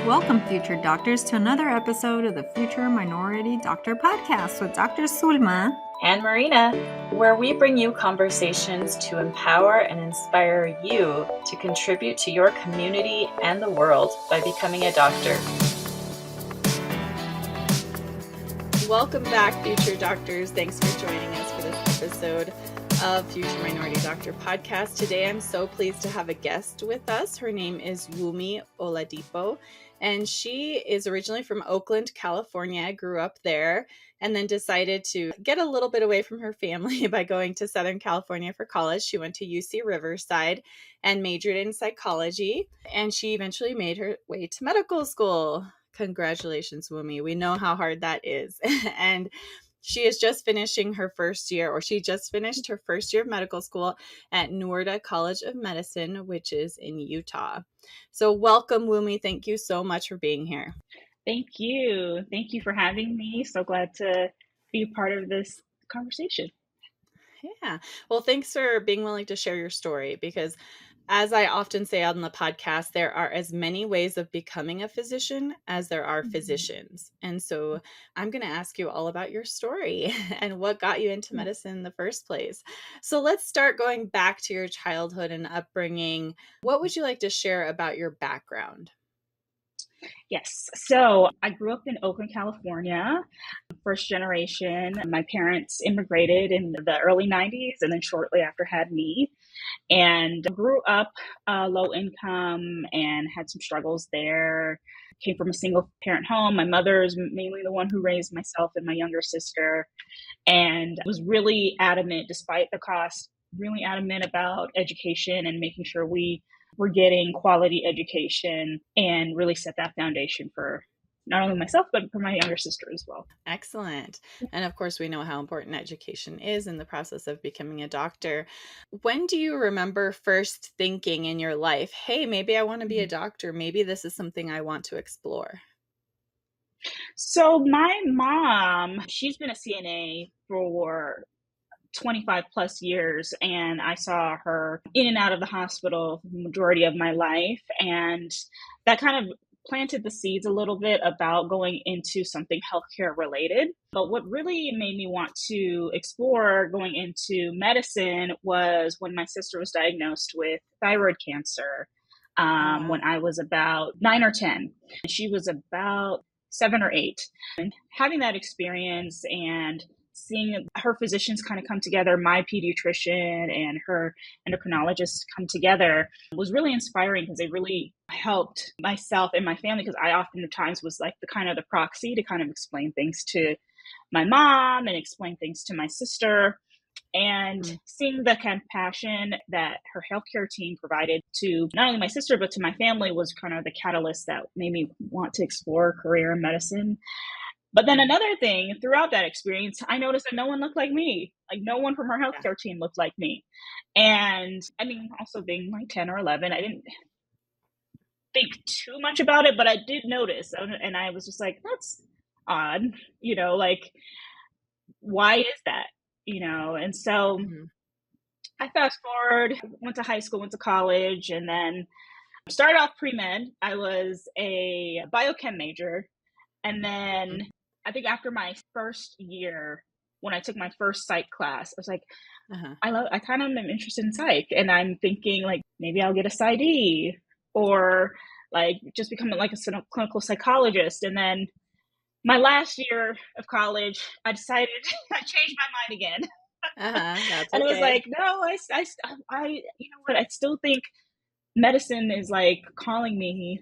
Welcome, future doctors, to another episode of the Future Minority Doctor podcast with Dr. Sulma and Marina, where we bring you conversations to empower and inspire you to contribute to your community and the world by becoming a doctor. Welcome back, future doctors. Thanks for joining us for this episode of Future Minority Doctor podcast. Today, I'm so pleased to have a guest with us. Her name is Wumi Oladipo, and she is originally from Oakland, California, grew up there, and then decided to get a little bit away from her family by going to Southern California for college. She went to UC Riverside and majored in psychology, and she eventually made her way to medical school. Congratulations, Wumi. We know how hard that is. And she is just finishing her first year, or she just finished her first year of medical school at Newarta College of Medicine, which is in Utah. So welcome, Wumi. Thank you so much for being here. Thank you. Thank you for having me. So glad to be a part of this conversation. Yeah. Well, thanks for being willing to share your story, because as I often say on the podcast, there are as many ways of becoming a physician as there are physicians. And so I'm going to ask you all about your story and what got you into medicine in the first place. So let's start going back to your childhood and upbringing. What would you like to share about your background? Yes. So I grew up in Oakland, California, first generation. My parents immigrated in the early 90s and then shortly after had me. And grew up low income and had some struggles there. Came from a single parent home. My mother is mainly the one who raised myself and my younger sister, and was really adamant, despite the cost, really adamant about education and making sure we were getting quality education, and really set that foundation for not only myself, but for my younger sister as well. Excellent. And of course, we know how important education is in the process of becoming a doctor. When do you remember first thinking in your life, hey, maybe I want to be a doctor. Maybe this is something I want to explore? So my mom, she's been a CNA for 25 plus years, and I saw her in and out of the hospital the majority of my life. And that kind of planted the seeds a little bit about going into something healthcare related. But what really made me want to explore going into medicine was when my sister was diagnosed with thyroid cancer when I was about 9 or 10. She was about 7 or 8. And having that experience and seeing her physicians kind of come together, my pediatrician and her endocrinologist come together, was really inspiring, because they really helped myself and my family, because I oftentimes was like the kind of the proxy to kind of explain things to my mom and explain things to my sister. And seeing the compassion that her healthcare team provided to not only my sister, but to my family, was kind of the catalyst that made me want to explore a career in medicine. But then another thing, throughout that experience, I noticed that no one looked like me. Like, no one from her healthcare team looked like me. And I mean, also being like 10 or 11, I didn't think too much about it, but I did notice. And I was just like, that's odd, like, why is that? And so I fast forward, went to high school, went to college, and then started off pre-med. I was a biochem major. And then I think after my first year, when I took my first psych class, I was like, I kind of am interested in psych. And I'm thinking, like, maybe I'll get a PsyD, or like just become like a clinical psychologist. And then my last year of college, I decided I changed my mind again. That's and okay. It was like, no, I, you know what? I still think medicine is like calling me,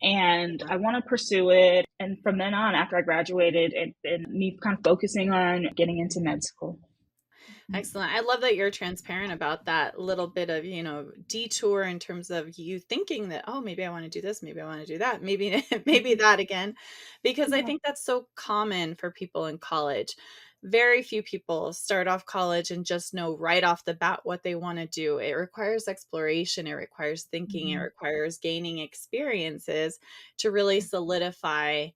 and I want to pursue it. And from then on, after I graduated, and me kind of focusing on getting into med school. Excellent. I love that you're transparent about that little bit of, detour in terms of you thinking that, oh, maybe I want to do this, maybe I want to do that, maybe that again, because I think that's so common for people in college. Very few people start off college and just know right off the bat what they want to do. It requires exploration. It requires thinking. It requires gaining experiences to really solidify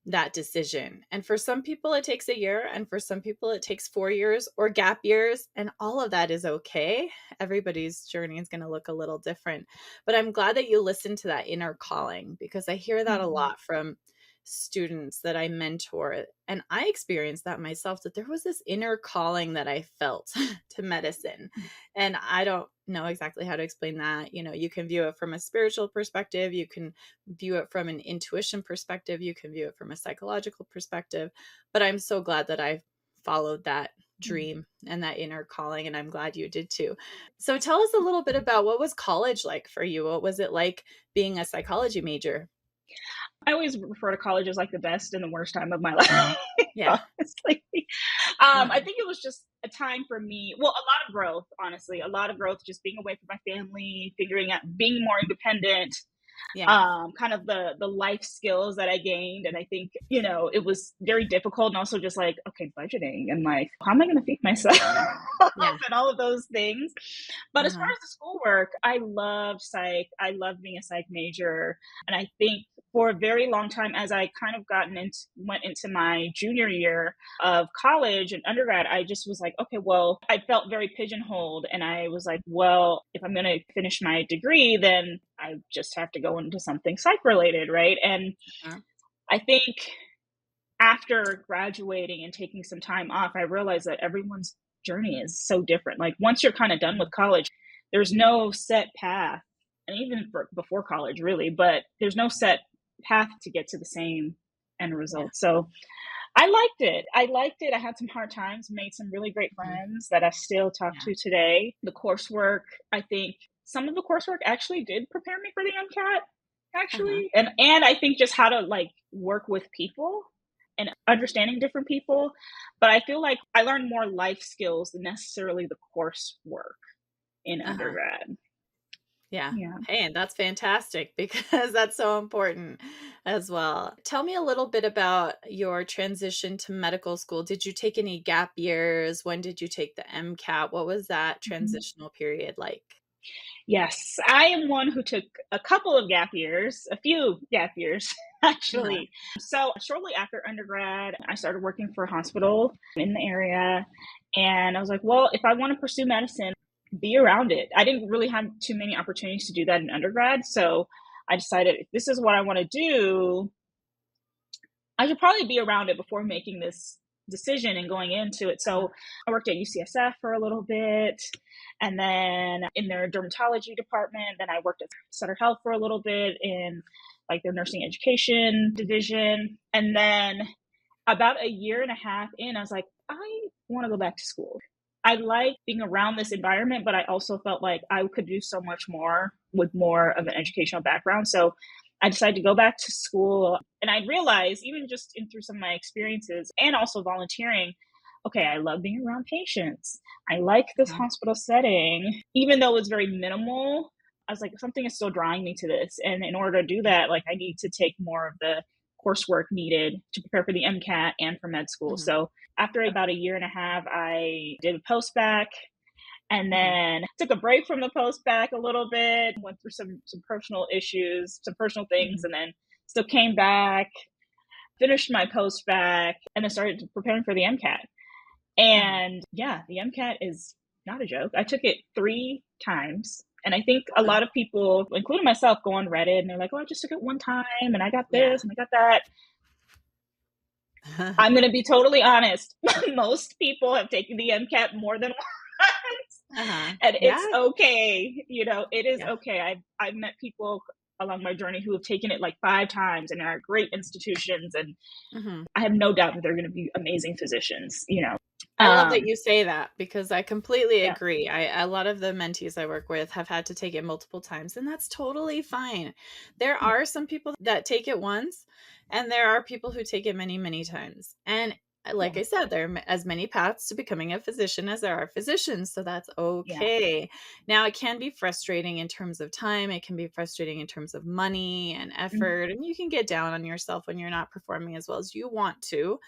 that decision. And for some people, it takes a year. And for some people, it takes 4 years or gap years. And all of that is okay. Everybody's journey is going to look a little different. But I'm glad that you listened to that inner calling, because I hear that a lot from students that I mentor. And I experienced that myself, that there was this inner calling that I felt to medicine. And I don't know exactly how to explain that. You know, you can view it from a spiritual perspective, you can view it from an intuition perspective, you can view it from a psychological perspective. But I'm so glad that I followed that dream and that inner calling, and I'm glad you did too. So tell us a little bit about, what was college like for you? What was it like being a psychology major? I always refer to college as like the best and the worst time of my life. Yeah. Honestly. I think it was just a time for me. Well, a lot of growth, honestly, a lot of growth, just being away from my family, figuring out, being more independent, Yeah. kind of the life skills that I gained. And I think, you know, it was very difficult, and also just like, okay, budgeting and like, how am I going to feed myself Yeah. and all of those things. But as far Uh-huh. as the schoolwork, I loved psych. I loved being a psych major. And I think for a very long time, as I kind of went into my junior year of college and undergrad, I just was like, okay, well, I felt very pigeonholed. And I was like, well, if I'm going to finish my degree, then I just have to go into something psych related, right? And Uh-huh. I think after graduating and taking some time off, I realized that everyone's journey is so different. Like once you're kind of done with college, there's no set path, and even before college, really, but there's no set path to get to the same end Yeah. result. So I liked it. I had some hard times, made some really great friends that I still talk Yeah. to today. The coursework, I think some of the coursework actually did prepare me for the MCAT, Uh-huh. actually. And I think just how to like work with people and understanding different people. But I feel like I learned more life skills than necessarily the coursework in Uh-huh. undergrad. Yeah. Yeah. Hey, and that's fantastic, because that's so important as well. Tell me a little bit about your transition to medical school. Did you take any gap years? When did you take the MCAT? What was that Mhm. transitional period like? Yes, I am one who took a couple of gap years, a few gap years, Uh-huh. actually. So, shortly after undergrad, I started working for a hospital in the area. And I was like, well, if I want to pursue medicine, be around it. I didn't really have too many opportunities to do that in undergrad. So, I decided if this is what I want to do, I should probably be around it before making this decision and going into it. Uh-huh. So I worked at UCSF for a little bit, and then in their dermatology department. Then I worked at Sutter Health for a little bit in like their nursing education division. And then about a year and a half in, I was like, I want to go back to school. I like being around this environment, but I also felt like I could do so much more with more of an educational background. So I decided to go back to school. And I realized, even just through some of my experiences and also volunteering, okay, I love being around patients. I like this Uh-huh. hospital setting. Even though it was very minimal, I was like, something is still drawing me to this. And in order to do that, like I need to take more of the coursework needed to prepare for the MCAT and for med school. Mhm. So after about a year and a half, I did a post-bac, and Mhm. then took a break from the post-bac a little bit, went through some personal issues, some personal things, Mhm. and then still came back, finished my post-bac, and then started preparing for the MCAT. Uh-huh. And yeah, the MCAT is not a joke. I took it 3 times. And I think a Uh-huh. lot of people, including myself, go on Reddit and they're like, oh, I just took it one time and I got Yeah. this and I got that. I'm going to be totally honest. Most people have taken the MCAT more than once. Uh-huh. And Yeah. it's okay. You know, it is Yeah. okay. I've met people along my journey who have taken it like 5 times and are at great institutions. And Mhm. I have no doubt that they're going to be amazing physicians, you know. I love that Um, you say that, because I completely yeah. agree. A lot of the mentees I work with have had to take it multiple times, and that's totally fine. There are some people that take it once, and there are people who take it many, many times. And like I said, there are as many paths to becoming a physician as there are physicians. So that's Yeah. okay. Now, it can be frustrating in terms of time. It can be frustrating in terms of money and effort. And you can get down on yourself when you're not performing as well as you want to.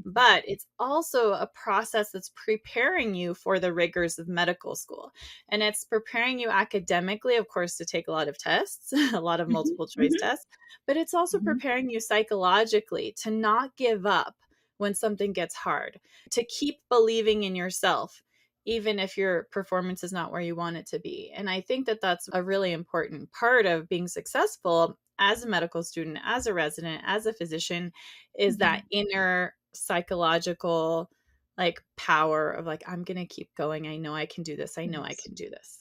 But it's also a process that's preparing you for the rigors of medical school. And it's preparing you academically, of course, to take a lot of tests, a lot of multiple choice tests. But it's also preparing you psychologically to not give up when something gets hard, to keep believing in yourself, even if your performance is not where you want it to be. And I think that that's a really important part of being successful as a medical student, as a resident, as a physician, is that inner psychological like power of like, I'm going to keep going. I know I can do this. I know I can do this.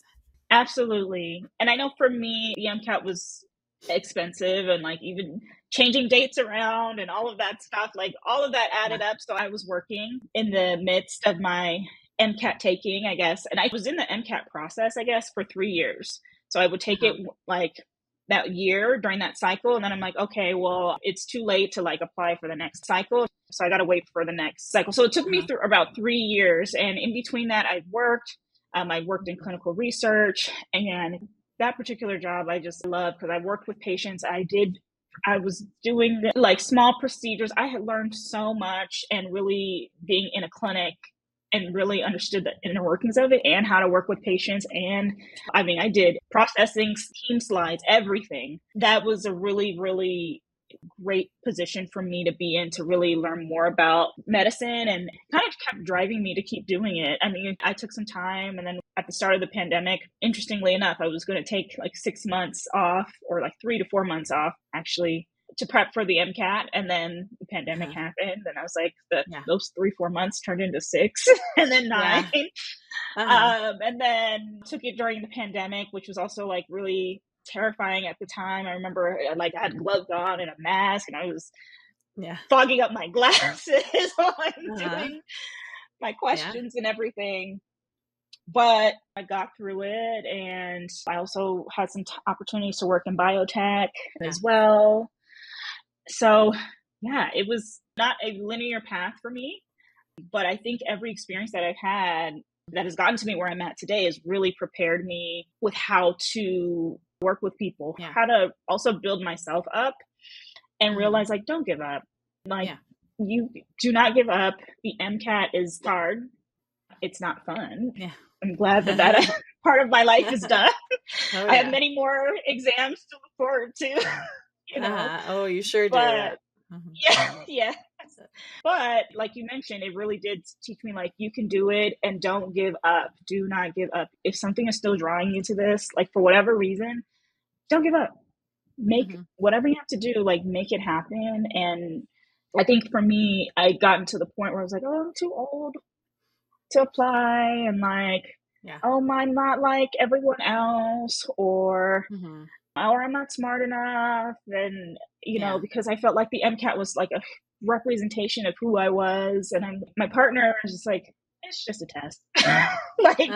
Absolutely. And I know for me, the MCAT was expensive, and like even changing dates around and all of that stuff, like all of that added up. So I was working in the midst of my MCAT taking, I guess. And I was in the MCAT process, I guess, for 3 years. So I would take it like that year during that cycle. And then I'm like, okay, well, it's too late to like apply for the next cycle. So I got to wait for the next cycle. So it took me through about 3 years. And in between that, I worked in clinical research, and that particular job I just loved because I worked with patients. I was doing like small procedures. I had learned so much, and really being in a clinic and really understood the inner workings of it and how to work with patients. And I mean, I did processing, team slides, everything. That was a really, really great position for me to be in, to really learn more about medicine, and kind of kept driving me to keep doing it. I mean, I took some time, and then at the start of the pandemic, interestingly enough, I was going to take like 6 months off, or like 3 to 4 months off actually, to prep for the MCAT. And then the pandemic happened, and I was like, those 3-4 months turned into 6 and then 9. And then took it during the pandemic, which was also like really terrifying at the time. I remember like I had gloves on and a mask, and I was fogging up my glasses while I'm doing my questions and everything. But I got through it, and I also had some opportunities to work in biotech as well. So yeah, it was not a linear path for me, but I think every experience that I've had that has gotten to me where I'm at today has really prepared me with how to work with people, how to also build myself up, and realize like, don't give up. Like you do not give up. The MCAT is hard. It's not fun. I'm glad that part of my life is done. I have many more exams to look forward to. You know? Oh, you sure do. But yeah. But like you mentioned, it really did teach me like, you can do it, and don't give up. Do not give up. If something is still drawing you to this, like for whatever reason, don't give up. Make whatever you have to do, like make it happen. And I think for me, I gotten to the point where I was like, oh, I'm too old to apply, and like, oh, I'm not like everyone else, or I'm not smart enough. And, you know, because I felt like the MCAT was like a representation of who I was. And my partner was just like, it's just a test. Like,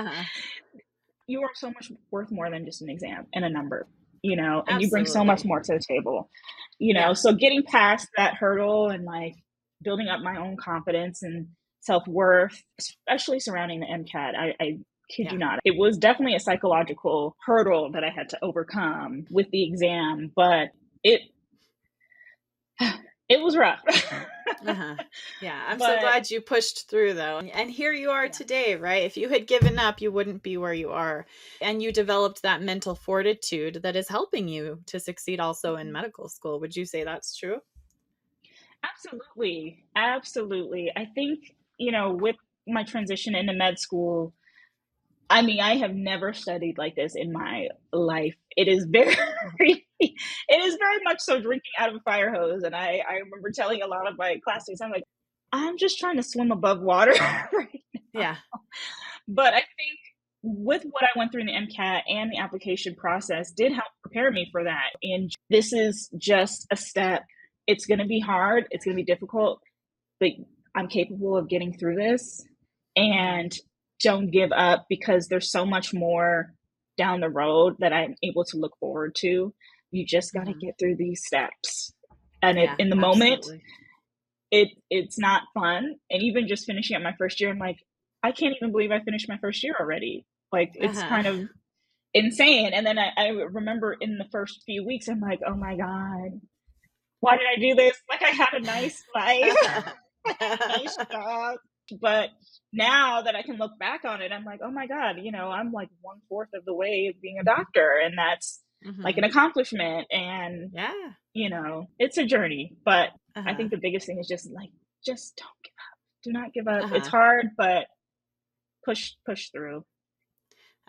you are so much worth more than just an exam and a number, you know, and you bring so much more to the table, you know. So getting past that hurdle, and like building up my own confidence and self-worth, especially surrounding the MCAT, I kid you not, it was definitely a psychological hurdle that I had to overcome with the exam, but it was rough. I'm so glad you pushed through though. And here you are today, right? If you had given up, you wouldn't be where you are. And you developed that mental fortitude that is helping you to succeed also in medical school. Would you say that's true? Absolutely. Absolutely. I think, you know, with my transition into med school, I mean, I have never studied like this in my life. It is very much so drinking out of a fire hose. And I remember telling a lot of my classmates, I'm like, I'm just trying to swim above water right now. But I think with what I went through in the MCAT and the application process did help prepare me for that. And this is just a step. It's going to be hard. It's going to be difficult, but I'm capable of getting through this. And don't give up, because there's so much more down the road that I'm able to look forward to. You just got to get through these steps. And in the moment, it's not fun. And even just finishing up my first year, I'm like, I can't even believe I finished my first year already. Like, it's kind of insane. And then I remember in the first few weeks, I'm like, oh my God, why did I do this? Like, I had a nice life, I had a nice job. But now that I can look back on it, I'm like, oh my God, I'm like 1/4 of the way of being a doctor. And that's like an accomplishment. And, Yeah. it's a journey. But I Uh-huh. think the biggest thing is just don't give up. Do not give up. It's Uh-huh. hard, but push through.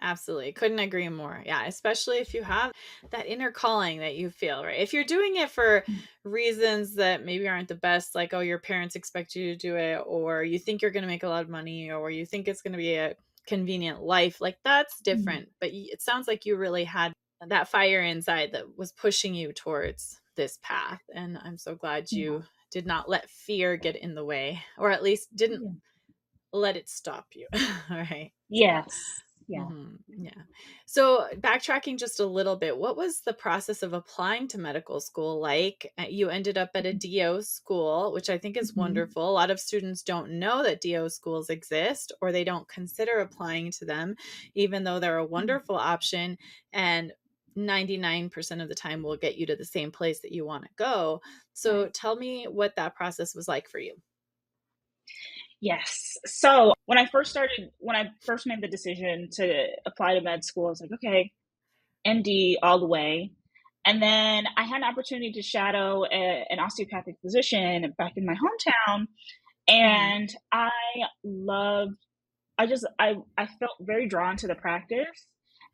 Absolutely. Couldn't agree more. Yeah. Especially if you have that inner calling that you feel, right? If you're doing it for reasons that maybe aren't the best, like, oh, your parents expect you to do it, or you think you're going to make a lot of money, or you think it's going to be a convenient life, like, that's different. But it sounds like you really had that fire inside that was pushing you towards this path. And I'm so glad you did not let fear get in the way, or at least didn't let it stop you. All right. Yes. Yeah. Yeah. So backtracking just a little bit, what was the process of applying to medical school like? You ended up at a DO school, which I think is wonderful. A lot of students don't know that DO schools exist, or they don't consider applying to them, even though they're a wonderful option. And 99% of the time will get you to the same place that you want to go. So tell me what that process was like for you. Yes. So when I first made the decision to apply to med school, I was like, okay, MD all the way. And then I had an opportunity to shadow an osteopathic physician back in my hometown. And I felt very drawn to the practice.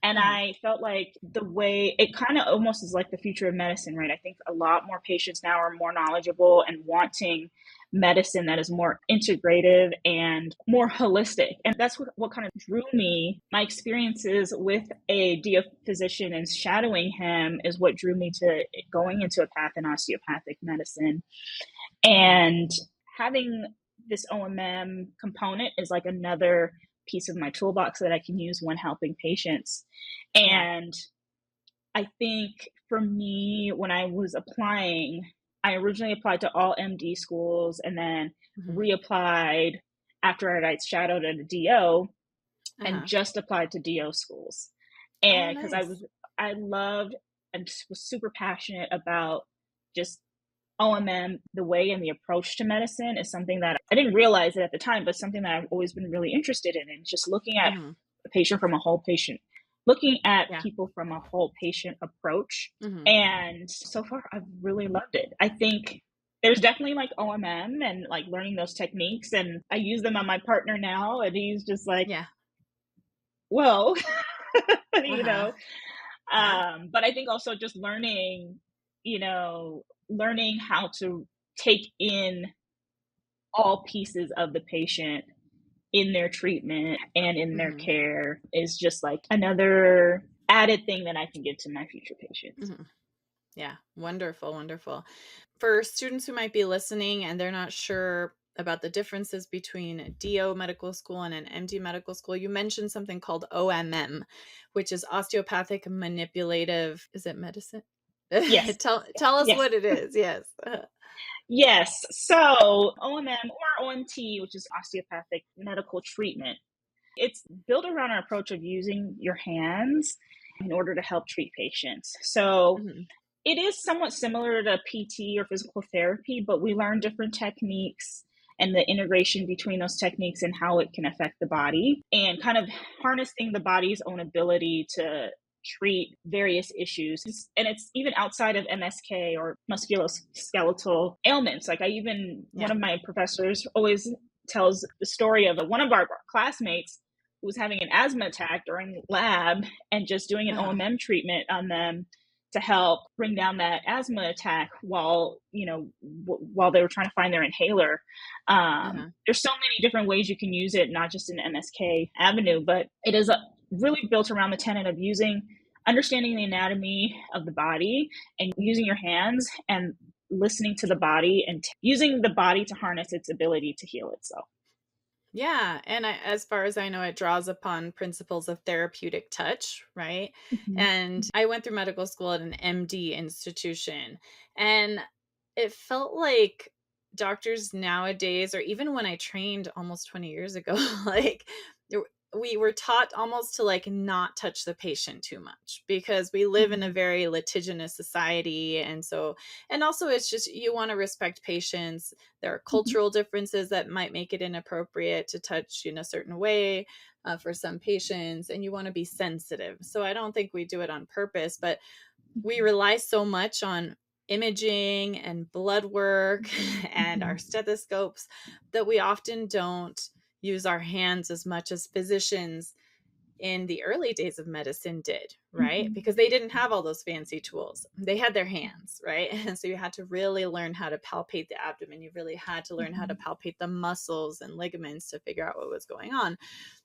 And I felt like the way it kind of almost is like the future of medicine, right? I think a lot more patients now are more knowledgeable and wanting medicine that is more integrative and more holistic. And that's what kind of drew me. My experiences with a DO physician and shadowing him is what drew me to going into a path in osteopathic medicine. And having this OMM component is like another piece of my toolbox that I can use when helping patients. And I think for me, when I was applying, I originally applied to all MD schools and then reapplied after I'd shadowed at a DO and just applied to DO schools. And because I loved and was super passionate about just OMM, the way and the approach to medicine is something that I didn't realize it at the time, but something that I've always been really interested in. And just looking at looking at people from a whole patient approach. And so far, I've really loved it. I think there's definitely like OMM and like learning those techniques. And I use them on my partner now. And he's just like, whoa, But I think also just learning how to take in all pieces of the patient in their treatment and in their care is just like another added thing that I can give to my future patients. Yeah. Wonderful. Wonderful. For students who might be listening and they're not sure about the differences between DO medical school and an MD medical school, you mentioned something called OMM, which is osteopathic manipulative. Is it medicine? Yes. Tell us what it is. Yes. Yes. So OMM or OMT, which is osteopathic medical treatment, it's built around our approach of using your hands in order to help treat patients. So it is somewhat similar to PT or physical therapy, but we learn different techniques and the integration between those techniques and how it can affect the body and kind of harnessing the body's own ability to treat various issues. And it's even outside of MSK or musculoskeletal ailments. Like one of my professors always tells the story of one of our classmates who was having an asthma attack during lab and just doing an OMM treatment on them to help bring down that asthma attack while they were trying to find their inhaler. There's so many different ways you can use it, not just in MSK avenue, but it is really built around the tenet of understanding the anatomy of the body and using your hands and listening to the body and using the body to harness its ability to heal itself. Yeah. And as far as I know, it draws upon principles of therapeutic touch, right? And I went through medical school at an MD institution, and it felt like doctors nowadays, or even when I trained almost 20 years ago, like we were taught almost to like not touch the patient too much, because we live in a very litigious society. And so, and also it's just, you want to respect patients. There are cultural differences that might make it inappropriate to touch in a certain way for some patients, and you want to be sensitive. So I don't think we do it on purpose, but we rely so much on imaging and blood work and our stethoscopes that we often don't use our hands as much as physicians in the early days of medicine did, right? Because they didn't have all those fancy tools. They had their hands, right? And so you had to really learn how to palpate the abdomen. You really had to learn how to palpate the muscles and ligaments to figure out what was going on.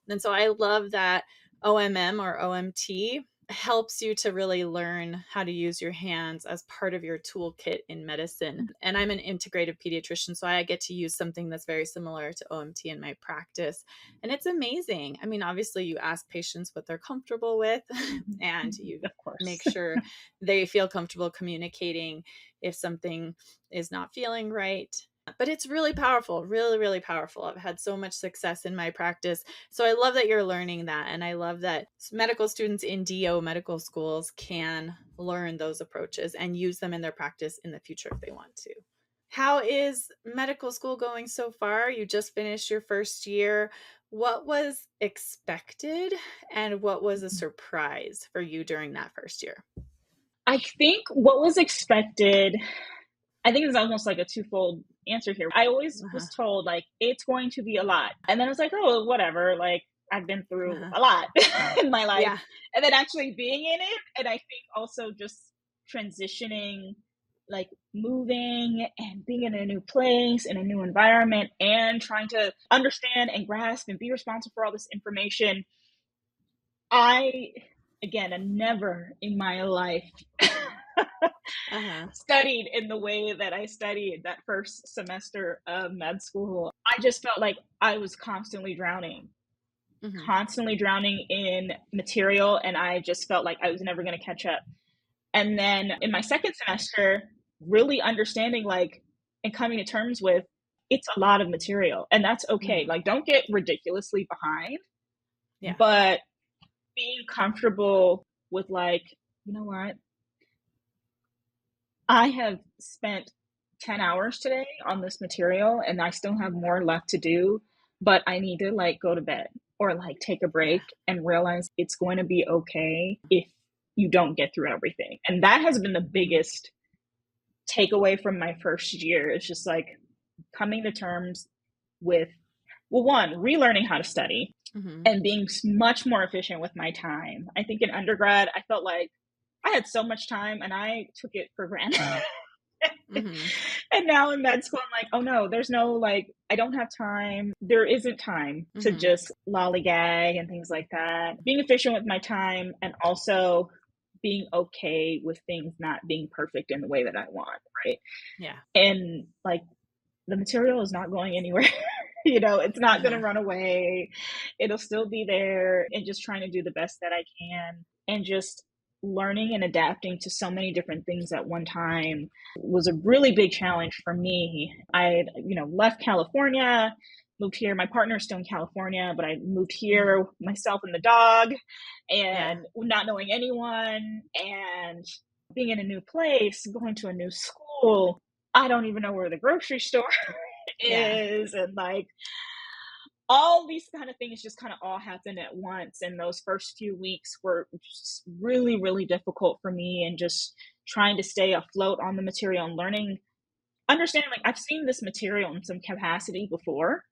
And so I love that OMM or OMT helps you to really learn how to use your hands as part of your toolkit in medicine. And I'm an integrative pediatrician, so I get to use something that's very similar to OMT in my practice. And it's amazing. I mean, obviously you ask patients what they're comfortable with and you make sure they feel comfortable communicating if something is not feeling right. But it's really powerful, really, really powerful. I've had so much success in my practice. So I love that you're learning that. And I love that medical students in DO medical schools can learn those approaches and use them in their practice in the future if they want to. How is medical school going so far? You just finished your first year. What was expected and what was a surprise for you during that first year? I think what was expected, I think it's almost like a twofold answer here. I always was told like, it's going to be a lot. And then I was like, oh, whatever. Like I've been through a lot in my life. Yeah. And then actually being in it. And I think also just transitioning, like moving and being in a new place, in a new environment, and trying to understand and grasp and be responsible for all this information. I never in my life studied in the way that I studied that first semester of med school. I just felt like I was constantly drowning in material, and I just felt like I was never going to catch up. And then in my second semester, really understanding like and coming to terms with it's a lot of material, and that's okay. Like don't get ridiculously behind, but being comfortable with like, you know what? I have spent 10 hours today on this material and I still have more left to do, but I need to like go to bed or like take a break and realize it's going to be okay if you don't get through everything. And that has been the biggest takeaway from my first year. It's just like coming to terms with, well, one, relearning how to study and being much more efficient with my time. I think in undergrad, I felt like I had so much time and I took it for granted. And now in med school, I'm like, oh no, there's no like, I don't have time. There isn't time to just lollygag and things like that. Being efficient with my time and also being okay with things not being perfect in the way that I want, right? Yeah. And like the material is not going anywhere. You know, it's not going to run away. It'll still be there, and just trying to do the best that I can and just learning and adapting to so many different things at one time was a really big challenge for me. I, left California, moved here. My partner's still in California, but I moved here myself and the dog and not knowing anyone and being in a new place, going to a new school. I don't even know where the grocery store is. And like all these kind of things just kind of all happened at once. And those first few weeks were just really, really difficult for me, and just trying to stay afloat on the material and learning, understanding like I've seen this material in some capacity before,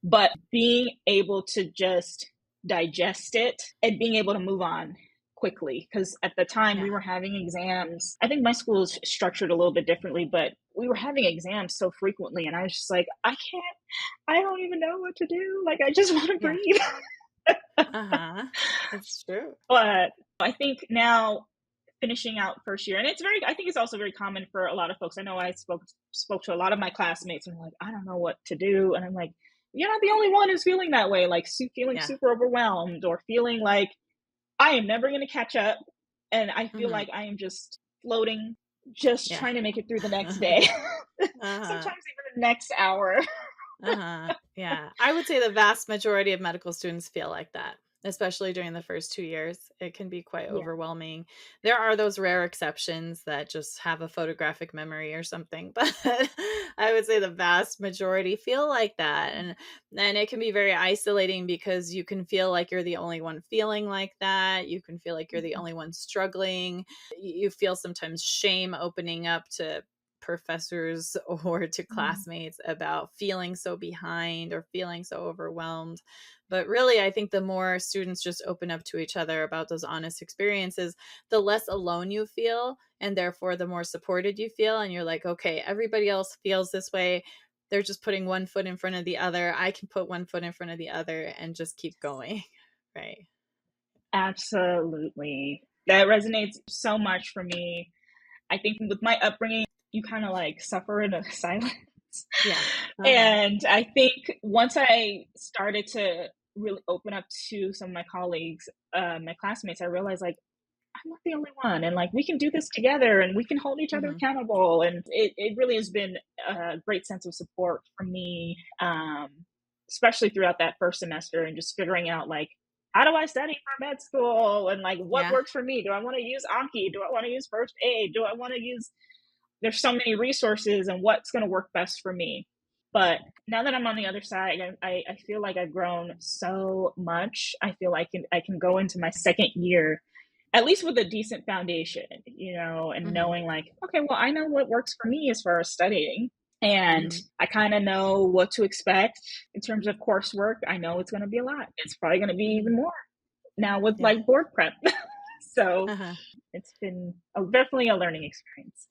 but being able to just digest it and being able to move on quickly. Because at the time we were having exams. I think my school is structured a little bit differently, but we were having exams so frequently, and I was just like, I don't even know what to do. Like, I just want to breathe. That's true. But I think now finishing out first year, and I think it's also very common for a lot of folks. I know I spoke to a lot of my classmates and like, I don't know what to do. And I'm like, you're not the only one who's feeling that way. Like feeling super overwhelmed or feeling like I am never going to catch up. And I feel like I am just floating just Yeah. trying to make it through the next day. Sometimes even the next hour. Yeah. I would say the vast majority of medical students feel like that, especially during the first 2 years. It can be quite Yeah. overwhelming. There are those rare exceptions that just have a photographic memory or something, but I would say the vast majority feel like that. And it can be very isolating because you can feel like you're the only one feeling like that. You can feel like you're the only one struggling. You feel sometimes shame opening up to professors or to classmates about feeling so behind or feeling so overwhelmed. But really, I think the more students just open up to each other about those honest experiences, the less alone you feel. And therefore, the more supported you feel. And you're like, okay, everybody else feels this way. They're just putting one foot in front of the other. I can put one foot in front of the other and just keep going. Right. Absolutely. That resonates so much for me. I think with my upbringing, you kind of like suffer in a silence. Yeah. And I think once I started to really open up to some of my colleagues, my classmates, I realized like, I'm not the only one. And like, we can do this together and we can hold each other accountable. And it really has been a great sense of support for me, especially throughout that first semester and just figuring out like, how do I study for med school? And like, what works for me? Do I want to use Anki? Do I want to use first aid? Do I want to use, there's so many resources and what's going to work best for me. But now that I'm on the other side, I feel like I've grown so much. I feel like I can go into my second year, at least with a decent foundation, you know, and knowing like, okay, well, I know what works for me as far as studying. And I kind of know what to expect in terms of coursework. I know it's going to be a lot. It's probably going to be even more now with like board prep. So it's been definitely a learning experience.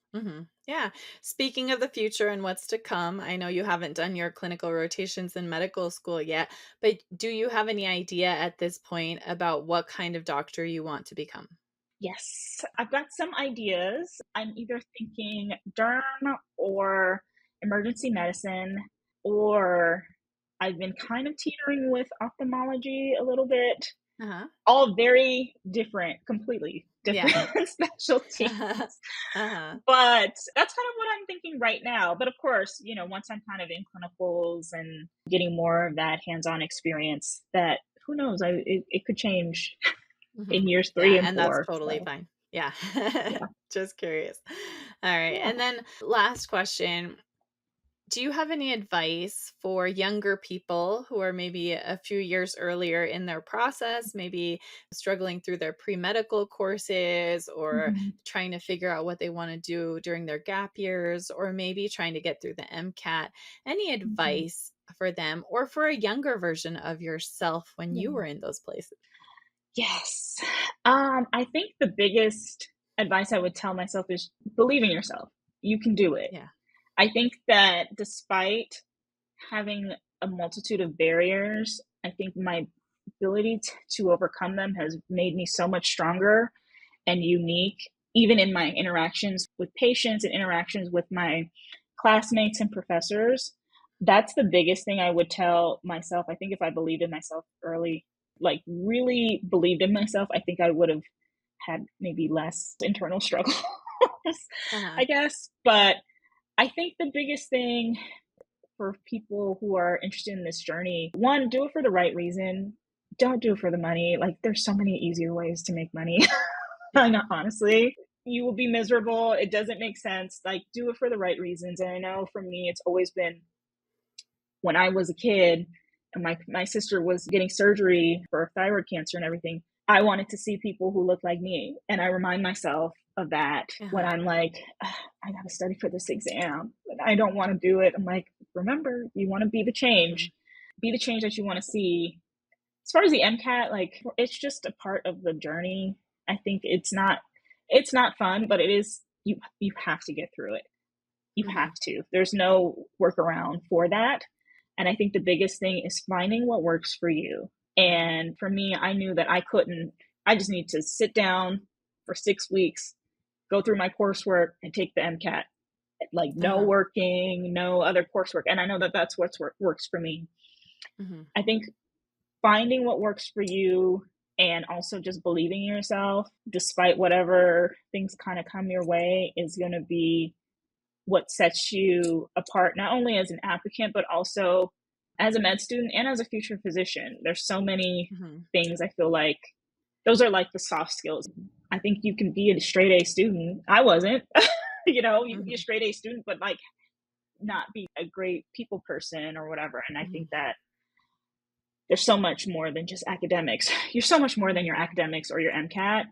Yeah. Speaking of the future and what's to come, I know you haven't done your clinical rotations in medical school yet, but do you have any idea at this point about what kind of doctor you want to become? Yes, I've got some ideas. I'm either thinking derm or emergency medicine, or I've been kind of teetering with ophthalmology a little bit. All very different, completely different specialties. But that's kind of what I'm thinking right now. But of course, you know, once I'm kind of in clinicals and getting more of that hands-on experience, that who knows, it could change in years 3 and and 4. that's totally fine. Yeah. Just curious. All right. Yeah. And then last question. Do you have any advice for younger people who are maybe a few years earlier in their process, maybe struggling through their pre-medical courses or trying to figure out what they want to do during their gap years, or maybe trying to get through the MCAT? Any advice for them or for a younger version of yourself when you were in those places? Yes. I think the biggest advice I would tell myself is believe in yourself. You can do it. Yeah. I think that despite having a multitude of barriers, I think my ability to overcome them has made me so much stronger and unique, even in my interactions with patients and interactions with my classmates and professors. That's the biggest thing I would tell myself. I think if I believed in myself early, like really believed in myself, I think I would have had maybe less internal struggles, I guess. But I think the biggest thing for people who are interested in this journey, one, do it for the right reason. Don't do it for the money. Like, there's so many easier ways to make money. Honestly, you will be miserable. It doesn't make sense. Like, do it for the right reasons. And I know for me, it's always been when I was a kid and my sister was getting surgery for thyroid cancer and everything, I wanted to see people who looked like me. And I remind myself of that when I'm like, I got to study for this exam. And I don't want to do it. I'm like, remember, you want to be the change. Be the change that you want to see. As far as the MCAT, like, it's just a part of the journey. I think it's not fun, but it is, you have to get through it. You have to. There's no workaround for that. And I think the biggest thing is finding what works for you. And for me, I knew that I just need to sit down for 6 weeks, go through my coursework and take the MCAT. Like no working, no other coursework. And I know that that's what works for me. I think finding what works for you and also just believing in yourself, despite whatever things kind of come your way, is going to be what sets you apart, not only as an applicant, but also as a med student and as a future physician. There's so many things I feel like those are like the soft skills. I think you can be a straight A student. I wasn't, you can be a straight A student, but like not be a great people person or whatever. And I think that there's so much more than just academics. You're so much more than your academics or your MCAT.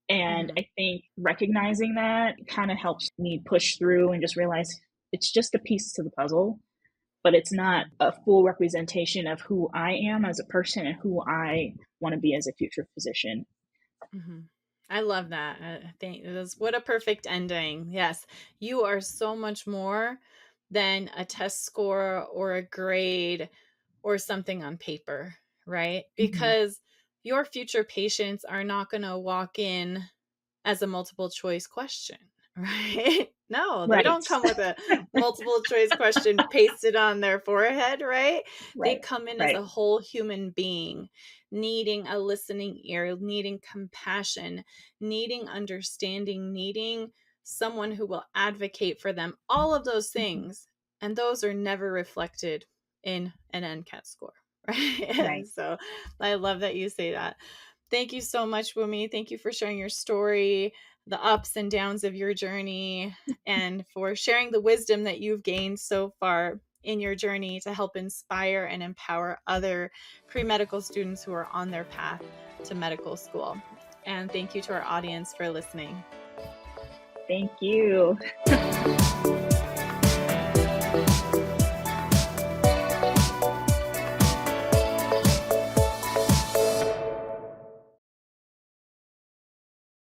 And I think recognizing that kind of helps me push through and just realize it's just a piece to the puzzle, but it's not a full representation of who I am as a person and who I want to be as a future physician. I love that. I think what a perfect ending. Yes, you are so much more than a test score or a grade or something on paper, right? Because your future patients are not going to walk in as a multiple choice question, right? No, they don't come with a multiple choice question pasted on their forehead, right? They come in as a whole human being, needing a listening ear, needing compassion, needing understanding, needing someone who will advocate for them, all of those things. And those are never reflected in an MCAT score, right? So I love that you say that. Thank you so much, Wumi. Thank you for sharing your story, the ups and downs of your journey, and for sharing the wisdom that you've gained so far in your journey to help inspire and empower other pre-medical students who are on their path to medical school. And thank you to our audience for listening. Thank you.